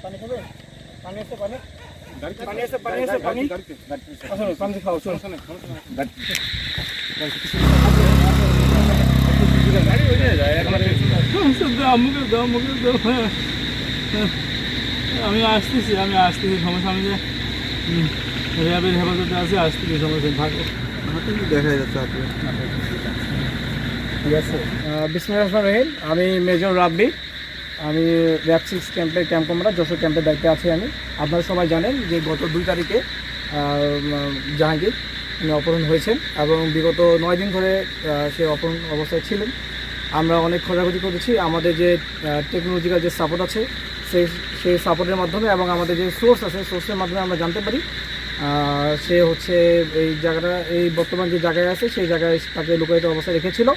পানি খাবে? পানি আছে, পানি? পানি আছে, পানি আছে, পানি? আসলে পানি খাও, চলো। আমি আসতেছি সমস্যা। আমি যে র্যাবের হেফাজতে আছে, আসতেছি, সমস্যা থাকো। দেখা যাচ্ছে আপনি ঠিক আছে। বিসমিল্লাহির রহমানির রহিম। আমি মেজর রাব্বি। আমি র্যাব 6 ক্যাম্পের ক্যাম্প কমান্ডার, যশোর ক্যাম্পের দায়িত্বে আছি আমি। আপনারা সবাই জানেন যে গত 2 তারিখে জাহাঙ্গীর উনি অপহরণ হয়েছেন এবং বিগত 9 দিন ধরে সে অপহরণ অবস্থায় ছিলেন। আমরা অনেক খোঁজাখুঁজি করেছি। আমাদের যে টেকনোলজিক্যাল যে সাপোর্ট আছে সেই সাপোর্টের মাধ্যমে এবং আমাদের যে সোর্স আছে সোর্সের মাধ্যমে আমরা জানতে পারি সে হচ্ছে এই জায়গাটা, এই বর্তমান যে জায়গায় আছে সেই জায়গায় তাকে লুকায়িত অবস্থায় রেখেছিল।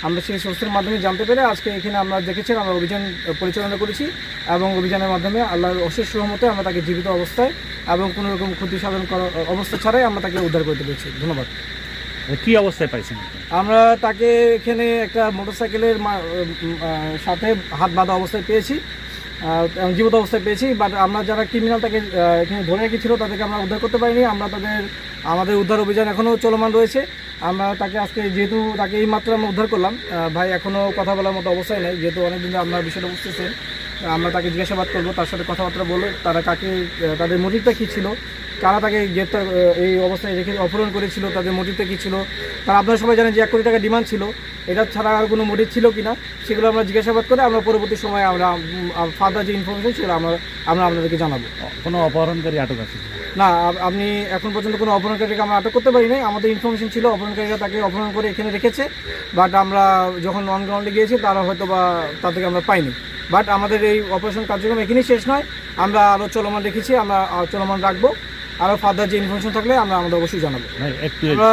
আমরা সেই সোর্সের মাধ্যমে জানতে পেরে আজকে এখানে আমরা দেখেছেন আমরা অভিযান পরিচালনা করেছি এবং অভিযানের মাধ্যমে আল্লাহর অশেষ রহমতে আমরা তাকে জীবিত অবস্থায় এবং কোনো রকম ক্ষতি সাধন করার অবস্থা ছাড়াই আমরা তাকে উদ্ধার করতে পেরেছি। ধন্যবাদ। কি অবস্থায় পাইছেন? আমরা তাকে এখানে একটা মোটরসাইকেলের সাথে হাত বাঁধা অবস্থায় পেয়েছি, জীবিত অবস্থায় পেয়েছি। বাট আমরা যারা ক্রিমিনাল তাকে এখানে ধরে রেখেছিল তাদেরকে আমরা উদ্ধার করতে পারিনি। আমাদের উদ্ধার অভিযান এখনও চলমান রয়েছে। আমরা তাকে আজকে যেহেতু তাকে এই মাত্র আমরা উদ্ধার করলাম, ভাই এখনও কথা বলার মতো অবস্থায় নেই, যেহেতু অনেকদিন আপনার বিষয়টা বুঝতেছেন। আমরা তাকে জিজ্ঞাসাবাদ করবো, তার সাথে কথাবার্তা বলবো, তারা কাকে, তাদের মোটিভটা কী ছিল, কারা তাকে গ্রেপ্তার এই অবস্থায় রেখে অপহরণ করেছিল, তাদের মোটিভটা কী ছিল। তারা আপনারা সবাই জানেন যে 1 কোটি টাকা ডিমান্ড ছিল, এটা ছাড়া আর কোনো মোটিভ ছিল কি না সেগুলো আমরা জিজ্ঞাসাবাদ করে আমরা পরবর্তী সময়ে আমরা ফার্দার যে ইনফরমেশন সেগুলো আমরা আপনাদেরকে জানাবো। কোনো অপহরণকারী আটক আছে না? আপনি এখন পর্যন্ত কোনো অপহরণকারীকে আমরা আটক করতে পারি নাই। আমাদের ইনফরমেশন ছিল অপহরণকারীরা তাকে অপহরণ করে এখানে রেখেছে, বাট আমরা যখন অন গ্রাউন্ডে গিয়েছি তারা হয়তো বা তাদেরকে আমরা পাইনি। বাট আমাদের এই অপারেশন কার্যক্রম এখানেই শেষ নয়, আমরা আরও চলমান রেখেছি, আমরা চলমান রাখবো। আরও ফার্দার যে ইনফরমেশন থাকলে আমরা অবশ্যই জানাবো। আমরা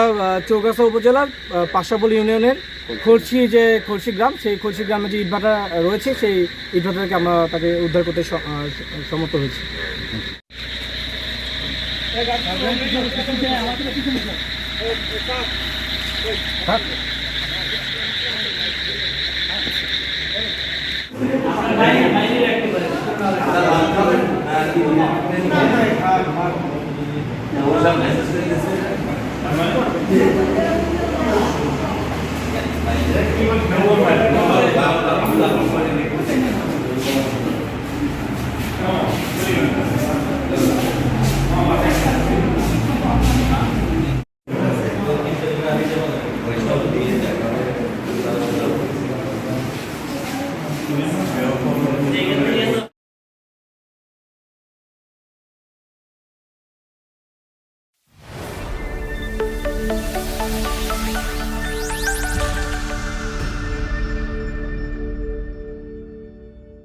চৌগাছা উপজেলার পাশাবল ইউনিয়নের খলসি গ্রাম, সেই খলসি গ্রামে যে ইটভাটা রয়েছে সেই ইটভাটা থেকে আমরা তাকে উদ্ধার করতে সমর্থ হয়েছি।